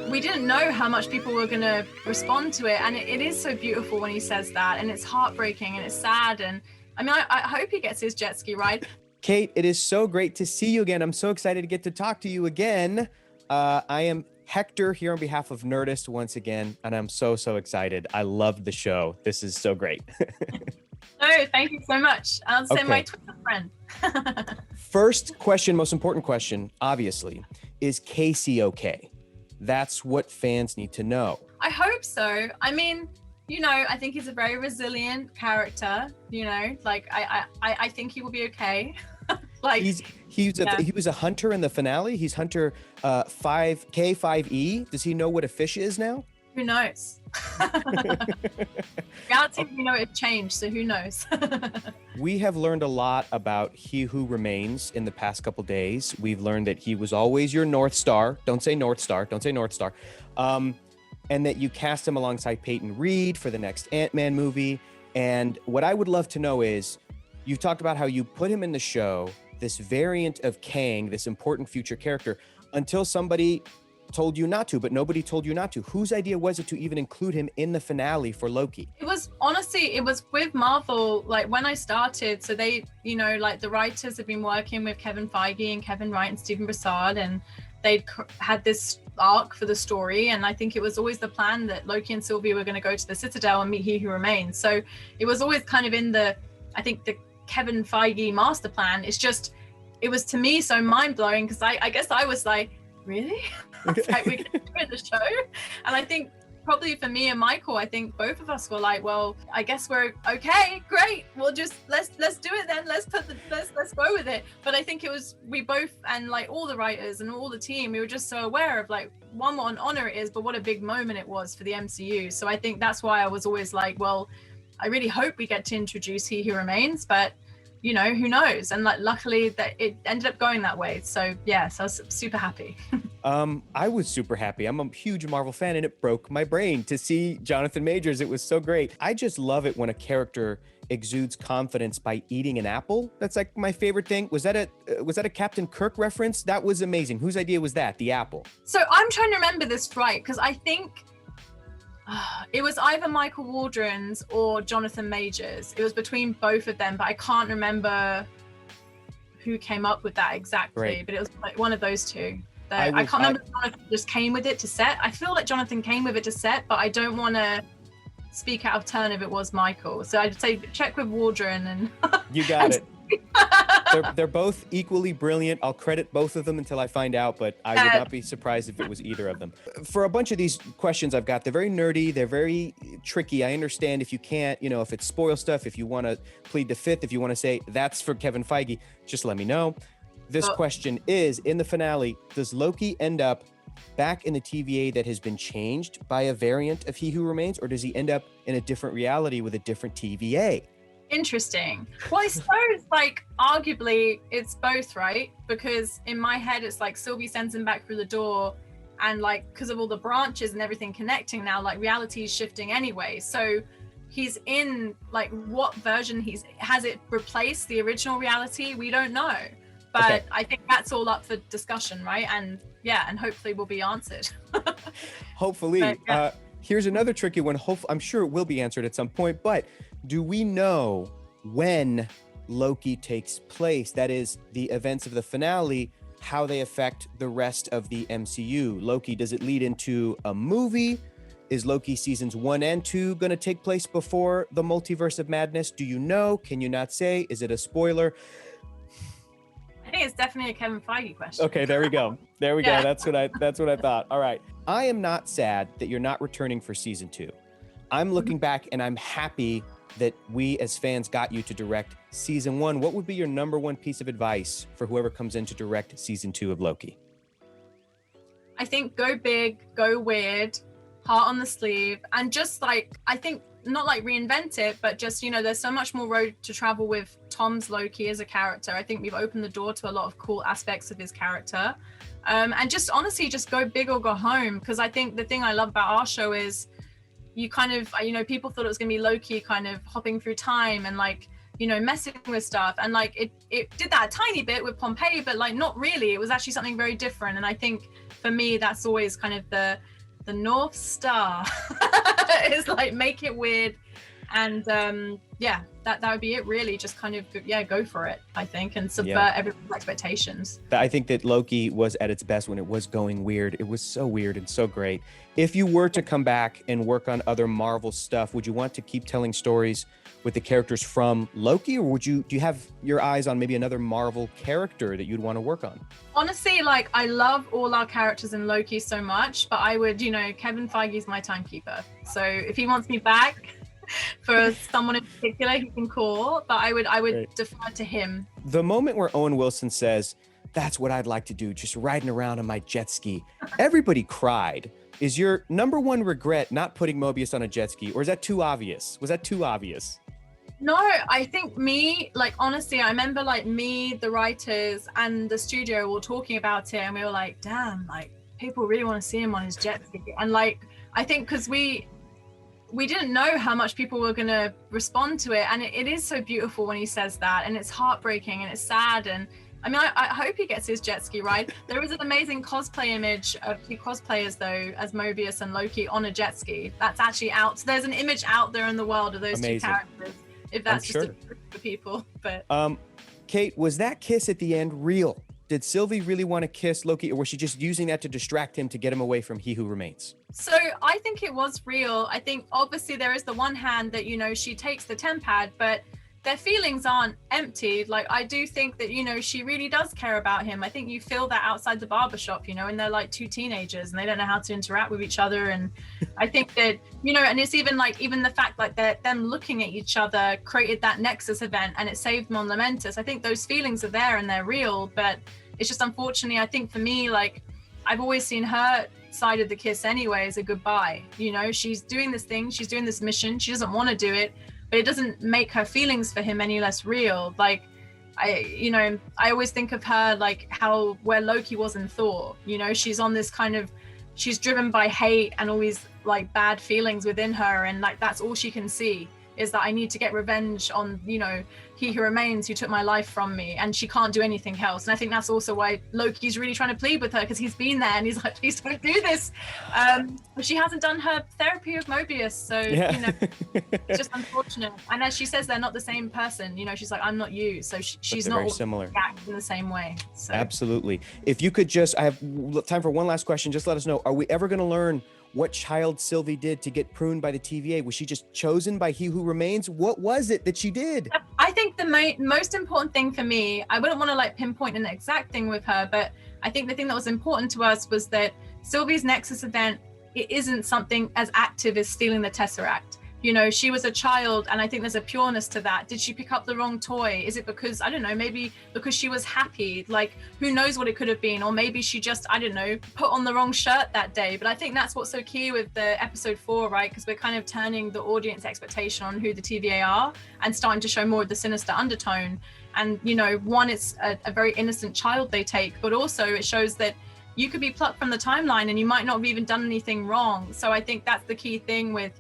we didn't know how much people were going to respond to it. And it is so beautiful when he says that, and it's heartbreaking and it's sad. And I mean, I hope he gets his jet ski ride. Kate, it is so great to see you again. I'm so excited to get to talk to you again. I am Hector here on behalf of Nerdist once again, and I'm so excited. I loved the show. This is so great. Oh, thank you so much. I'll say my Twitter friend. First question, most important question, obviously, is Casey okay? That's what fans need to know. I hope so. I mean, you know, I think he's a very resilient character, you know, like I think he will be okay. Like he was a hunter in the finale. He's hunter 5K5E. Does he know what a fish is now? Who knows? Reality, you know, it changed, so who knows? We have learned a lot about He Who Remains in the past couple days. We've learned that he was always your North Star. Don't say North Star. Don't say North Star. And that you cast him alongside Peyton Reed for the next Ant-Man movie. And what I would love to know is, you've talked about how you put him in the show, this variant of Kang, this important future character, until somebody told you not to, but nobody told you not to. Whose idea was it to even include him in the finale for Loki? It was honestly, it was with Marvel, like when I started, so they, you know, like the writers have been working with Kevin Feige and Kevin Wright and Stephen Brassard, and they'd had this arc for the story. And I think it was always the plan that Loki and Sylvie were going to go to the Citadel and meet He Who Remains. So it was always kind of in the, I think the Kevin Feige master plan. It's just, it was to me so mind-blowing, because I guess I was like, really? Like, we can do it in the show? And I think probably for me and Michael, I think both of us were like, well, I guess we're okay, great, we'll just let's do it then, let's go with it. But I think it was, we both, and like all the writers and all the team, we were just so aware of like, one, what an honor it is, but what a big moment it was for the MCU. So I think that's why I was always like, well, I really hope we get to introduce He Who Remains, but you know, who knows? And like, luckily that it ended up going that way. So yeah, so I was super happy. I was super happy. I'm a huge Marvel fan, and it broke my brain to see Jonathan Majors. It was so great. I just love it when a character exudes confidence by eating an apple. That's like my favorite thing. Was that a Captain Kirk reference? That was amazing. Whose idea was that? The apple. So I'm trying to remember this right, because I think it was either Michael Waldron's or Jonathan Majors. It was between both of them, but I can't remember who came up with that exactly. Right. But it was like one of those two. I can't remember if Jonathan just came with it to set. I feel like Jonathan came with it to set, but I don't want to speak out of turn if it was Michael. So I'd say check with Waldron and you got it. They're both equally brilliant. I'll credit both of them until I find out, but I would not be surprised if it was either of them. For a bunch of these questions I've got, they're very nerdy, they're very tricky. I understand if you can't, you know, if it's spoil stuff, if you want to plead the fifth, if you want to say that's for Kevin Feige, just let me know. This question is, in the finale, does Loki end up back in the TVA that has been changed by a variant of He Who Remains, or does he end up in a different reality with a different TVA? Interesting. Well, I suppose like arguably it's both, right? Because in my head it's like Sylvie sends him back through the door, and like because of all the branches and everything connecting now, like reality is shifting anyway. So he's in like what version has it replaced the original reality? We don't know. But okay. I think that's all up for discussion, right? And yeah, and hopefully will be answered. Hopefully. But, yeah. Here's another tricky one. I'm sure it will be answered at some point, but do we know when Loki takes place? That is, the events of the finale, how they affect the rest of the MCU. Loki, does it lead into a movie? Is Loki seasons 1 and 2 going to take place before the Multiverse of Madness? Do you know? Can you not say? Is it a spoiler? I think it's definitely a Kevin Feige question. Okay, there we go. There we go. That's what I thought. All right. I am not sad that you're not returning for season 2. I'm looking back and I'm happy that we as fans got you to direct season 1. What would be your number one piece of advice for whoever comes in to direct season 2 of Loki? I think go big, go weird, heart on the sleeve, and just like, I think not like reinvent it, but just, you know, there's so much more road to travel with Tom's Loki as a character. I think we've opened the door to a lot of cool aspects of his character. And just honestly, just go big or go home. Because I think the thing I love about our show is you kind of, you know, people thought it was going to be Loki kind of hopping through time and like, you know, messing with stuff. And like it did that a tiny bit with Pompeii, but like not really. It was actually something very different. And I think for me, that's always kind of the North Star. Is like, make it weird. And that would be it, really. Just kind of, go for it, I think, and subvert everyone's expectations. I think that Loki was at its best when it was going weird. It was so weird and so great. If you were to come back and work on other Marvel stuff, would you want to keep telling stories with the characters from Loki, or do you have your eyes on maybe another Marvel character that you'd want to work on? Honestly, like, I love all our characters in Loki so much, but I would, Kevin Feige's my timekeeper. So if he wants me back for someone in particular, he can call, but I would defer to him. The moment where Owen Wilson says, "That's what I'd like to do, just riding around on my jet ski," everybody cried. Is your number one regret not putting Mobius on a jet ski, or is that too obvious? Was that too obvious? No, I think honestly, I remember me, the writers, and the studio were talking about it, and we were like, damn, people really want to see him on his jet ski. And I think because we didn't know how much people were going to respond to it. And it is so beautiful when he says that, and it's heartbreaking and it's sad. And I mean, I hope he gets his jet ski ride. There is an amazing cosplay image of two cosplayers, though, as Mobius and Loki on a jet ski. That's actually out. So there's an image out there in the world of those two characters, if that's just a trick for people. But Kate, was that kiss at the end real? Did Sylvie really want to kiss Loki, or was she just using that to distract him to get him away from He Who Remains? So I think it was real. I think obviously there is the one hand that, she takes the temp pad, but their feelings aren't empty. I do think that, she really does care about him. I think you feel that outside the barbershop, and they're like two teenagers and they don't know how to interact with each other. And I think that, and it's even the fact them looking at each other created that Nexus event, and it saved Mon Lamentus. I think those feelings are there and they're real, but it's just, unfortunately, I think for me, I've always seen her side of the kiss anyway as a goodbye. She's doing this thing, she's doing this mission, she doesn't want to do it, but it doesn't make her feelings for him any less real. I always think of her where Loki was in Thor. She's on this she's driven by hate and all these bad feelings within her, and that's all she can see is that I need to get revenge on, He Who Remains, who took my life from me, and she can't do anything else. And I think that's also why Loki's really trying to plead with her, because he's been there and he's like, please don't do this. But she hasn't done her therapy of Mobius, so it's just unfortunate. And as she says, they're not the same person. She's like, I'm not you, so she's not very similar, in the same way. So. Absolutely. If you could I have time for one last question. Just let us know: are we ever going to learn what child Sylvie did to get pruned by the TVA? Was she just chosen by He Who Remains? What was it that she did? I think the most important thing for me, I wouldn't want to pinpoint an exact thing with her, but I think the thing that was important to us was that Sylvie's Nexus event, it isn't something as active as stealing the Tesseract. She was a child, and I think there's a pureness to that. Did she pick up the wrong toy? Is it because, I don't know, maybe because she was happy? Who knows what it could have been? Or maybe she just, I don't know, put on the wrong shirt that day. But I think that's what's so key with the episode 4, right? Because we're kind of turning the audience expectation on who the TVA are and starting to show more of the sinister undertone. And, one, it's a very innocent child they take, but also it shows that you could be plucked from the timeline and you might not have even done anything wrong. So I think that's the key thing with,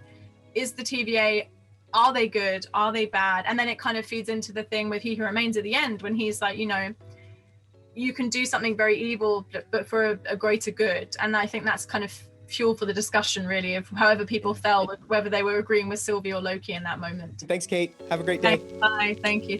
is the TVA, are they good? Are they bad? And then it kind of feeds into the thing with He Who Remains at the end, when he's like, you can do something very evil, but for a greater good. And I think that's kind of fuel for the discussion, really, of however people felt, whether they were agreeing with Sylvie or Loki in that moment. Thanks, Kate. Have a great day. Bye. Thank you.